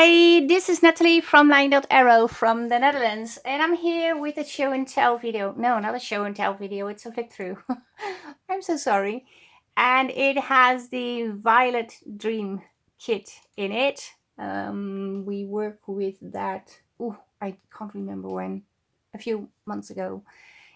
Hi, this is Nathalie from LineDotArrow from the Netherlands, and I'm here with a show and tell video. No, not a show and tell video, it's a flip through. I'm so sorry. And it has the Violet Dream kit in it. We work with that, I can't remember when, a few months ago.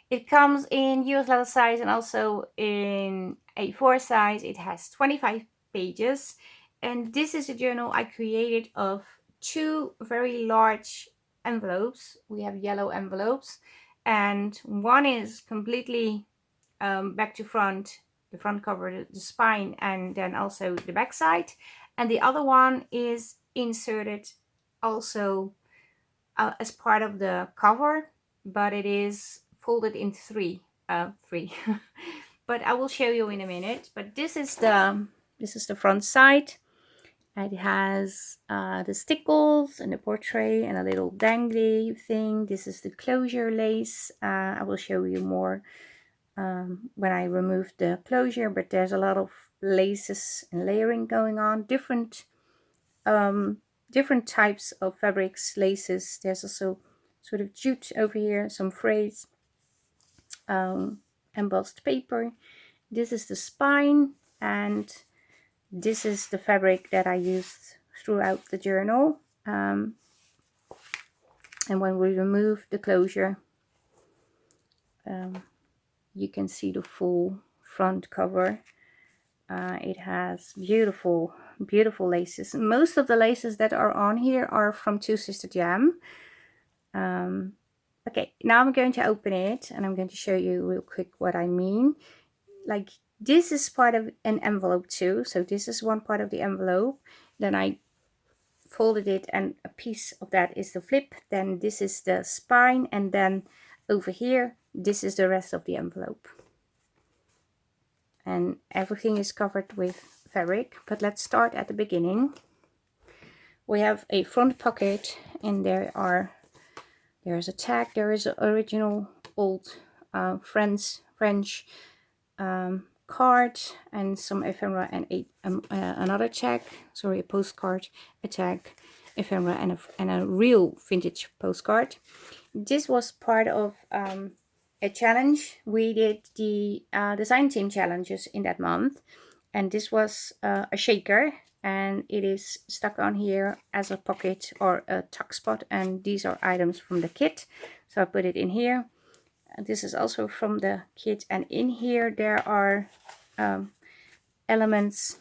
It comes in US letter size and also in A4 size. It has 25 pages. And this is a journal I created of two very large envelopes. We have yellow envelopes, and one is completely back to front, the front cover, the spine, and then also the back side. And the other one is inserted also as part of the cover, but it is folded in three. But I will show you in a minute. But this is the front side. It has the stickles and the portrait and a little dangly thing. This is the closure lace. I will show you more when I remove the closure, but there's a lot of laces and layering going on. Different types of fabrics, laces. There's also sort of jute over here, some frays, embossed paper. This is the spine, and this is the fabric that I used throughout the journal. And when we remove the closure, you can see the full front cover. It has beautiful laces. Most of the laces that are on here are from Two Sister Jam. Okay, now I'm going to open it and I'm going to show you real quick what I mean. Like, this is part of an envelope too. So this is one part of the envelope. Then I folded it, and a piece of that is the flip. Then this is the spine, and then over here, this is the rest of the envelope. And everything is covered with fabric. But let's start at the beginning. We have a front pocket, and there's a tag. There is an original old French card and some ephemera and another tag. Sorry, a postcard, a tag, ephemera, and a real vintage postcard. This was part of a challenge. We did the design team challenges in that month, and this was a shaker, and it is stuck on here as a pocket or a tuck spot, and these are items from the kit, so I put it in here. And this is also from the kit, and in here there are elements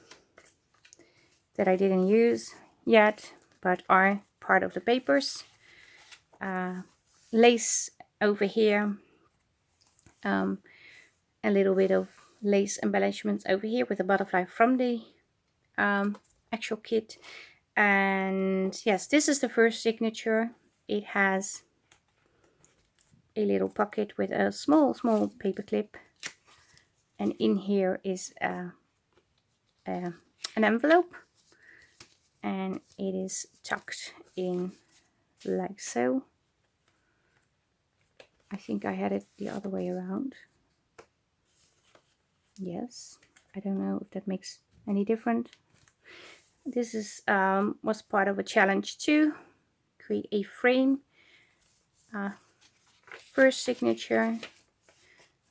that I didn't use yet but are part of the papers. Lace over here, a little bit of lace embellishments over here with a butterfly from the actual kit. And yes, this is the first signature. It has a little pocket with a small paper clip, and in here is an envelope, and it is tucked in like so. I think I had it the other way around. Yes, I don't know if that makes any difference. This is was part of a challenge too. Create a frame. First signature,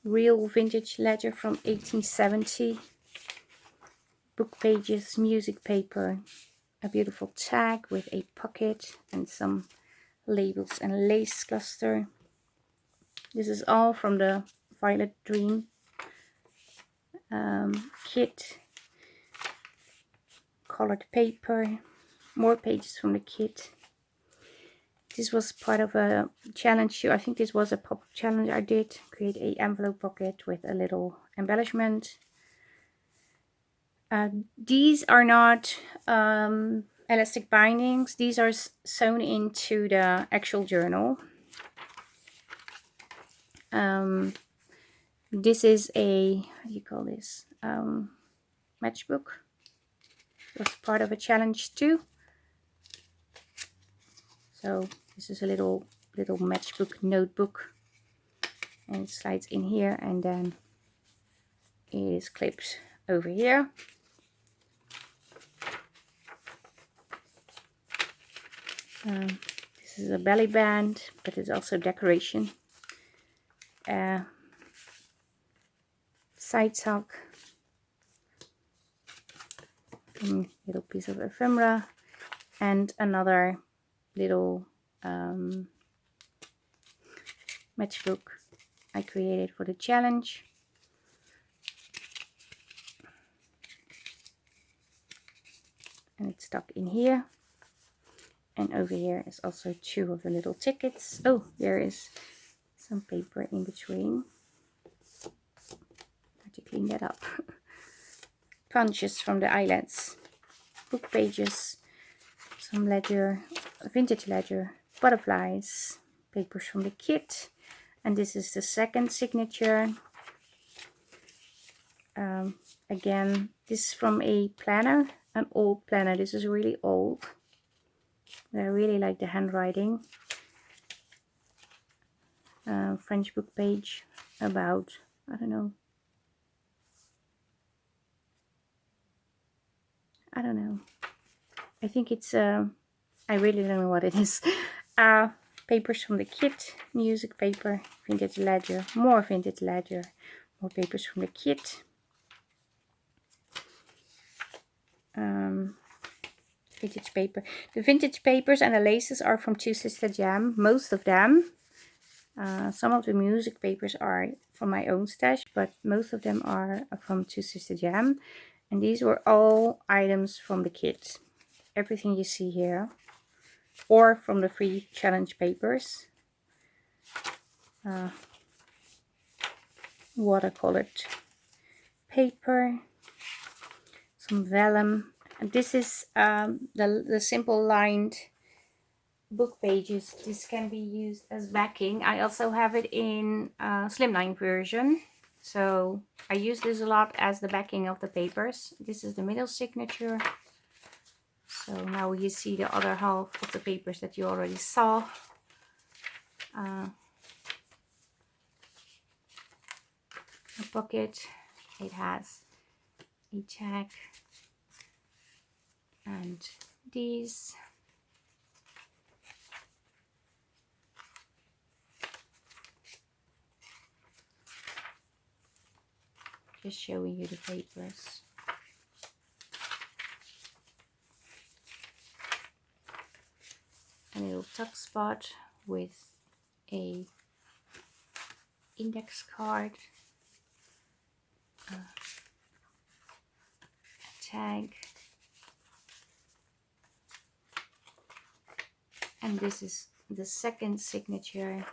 real vintage ledger from 1870. Book pages, music paper, a beautiful tag with a pocket and some labels and lace cluster. This is all from the Violet Dream kit. Colored paper, more pages from the kit. This was part of a challenge. I think this was a pop-up challenge I did. Create a envelope pocket with a little embellishment. These are not elastic bindings. These are sewn into the actual journal. This is a, how do you call this? Matchbook. It was part of a challenge too. So this is a little matchbook notebook, and it slides in here, and then it is clipped over here. This is a belly band, but it's also decoration. Side sock. Little piece of ephemera. And another little matchbook I created for the challenge. And it's stuck in here. And over here is also 2 of the little tickets. Oh, there is some paper in between. Have to clean that up. Punches from the eyelets. Book pages. Some ledger. Vintage ledger. Butterflies. Papers from the kit. And this is the second signature. Again, this is from a planner. An old planner. This is really old. I really like the handwriting. French book page about, I don't know. I think it's, I really don't know what it is. Papers from the kit, music paper, vintage ledger, more vintage ledger, more papers from the kit. Vintage paper. The vintage papers and the laces are from Two Sister Jam, most of them. Some of the music papers are from my own stash, but most of them are from Two Sister Jam. And these were all items from the kit. Everything you see here. Or from the free challenge papers. Watercolored paper. Some vellum. And this is the simple lined book pages. This can be used as backing. I also have it in slimline version. So I use this a lot as the backing of the papers. This is the middle signature. So now you see the other half of the papers that you already saw. A pocket. It has a tag. And these. Just showing you the papers. A little tuck spot with a index card, a tag, and this is the second signature.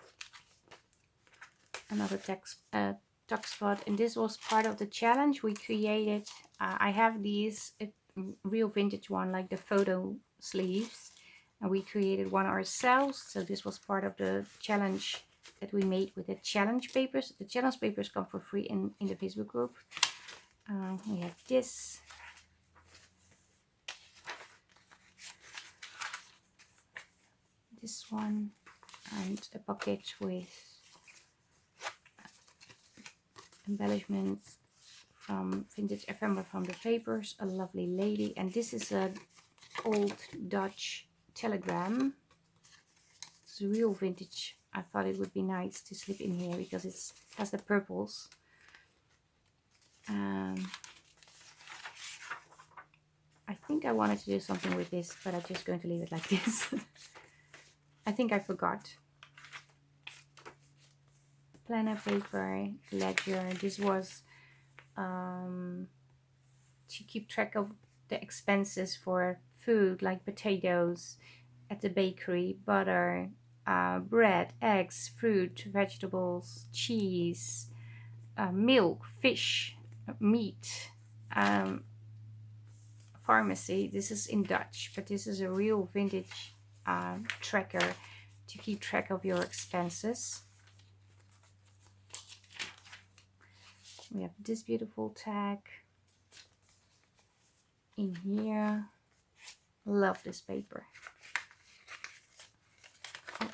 Another tuck spot, and this was part of the challenge we created. I have these real vintage one, like the photo sleeves, and we created one ourselves. So this was part of the challenge that we made with the challenge papers. The challenge papers come for free in the Facebook group. We have this. This one, and a pocket with embellishments from vintage ephemera from the papers. A lovely lady, and this is an old Dutch telegram. It's real vintage. I thought it would be nice to slip in here because it has the purples. I think I wanted to do something with this, but I'm just going to leave it like this. I think I forgot. Planner paper, ledger. This was to keep track of the expenses for food, like potatoes at the bakery, butter, bread, eggs, fruit, vegetables, cheese, milk, fish, meat, pharmacy. This is in Dutch, but this is a real vintage tracker to keep track of your expenses. We have this beautiful tag in here. Love this paper. Oh,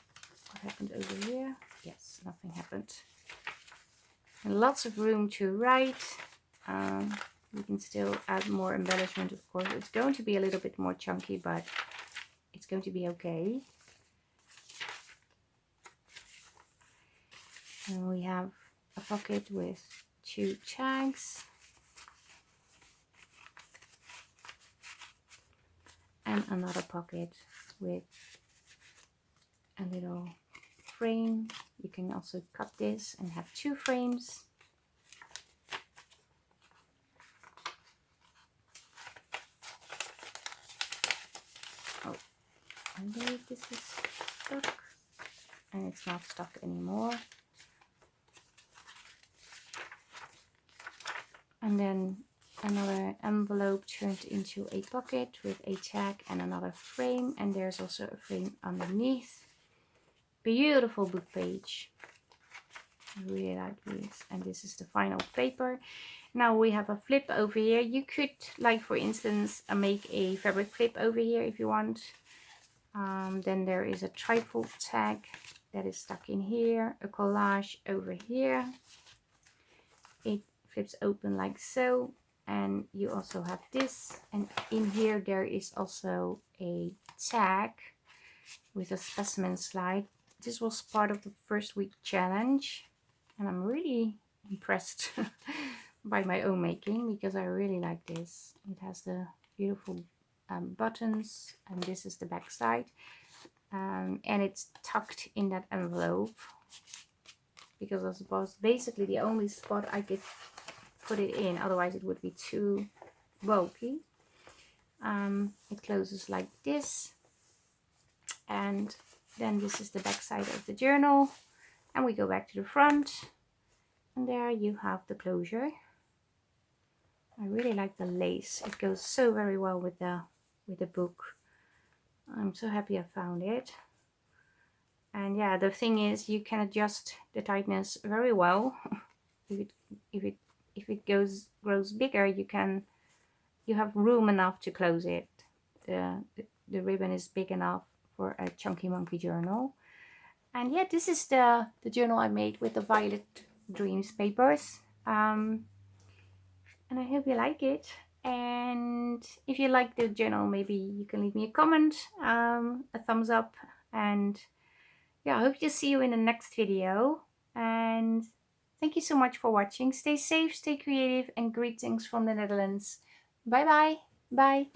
what happened over here? Yes, nothing happened. And lots of room to write. We can still add more embellishment, of course. It's going to be a little bit more chunky, but it's going to be okay. And we have a pocket with 2 tags. And another pocket with a little frame. You can also cut this and have 2 frames. Oh, I believe this is stuck, and it's not stuck anymore. And then another envelope turned into a pocket with a tag and another frame, and there's also a frame underneath. Beautiful book page. I really like these. And this is the final paper. Now we have a flip over here. You could, like for instance, make a fabric flip over here if you want. Then there is a trifold tag that is stuck in here, a collage over here. It flips open like so, and you also have this, and in here there is also a tag with a specimen slide. This was part of the first week challenge, and I'm really impressed by my own making because I really like this. It has the beautiful buttons, and this is the back side, and it's tucked in that envelope because this was basically the only spot I could put it in, otherwise it would be too bulky. It closes like this, and then this is the back side of the journal, and we go back to the front, and there you have the closure. I really like the lace. It goes so very well with the book. I'm so happy I found it. And yeah, the thing is, you can adjust the tightness very well. if it grows bigger, you have room enough to close it. The ribbon is big enough for a chunky monkey journal. And yeah, this is the journal I made with the Violet Dreams papers. And I hope you like it. And if you like the journal, maybe you can leave me a comment, a thumbs up, and yeah, I hope to see you in the next video. And thank you so much for watching. Stay safe, stay creative, and greetings from the Netherlands. Bye bye. Bye.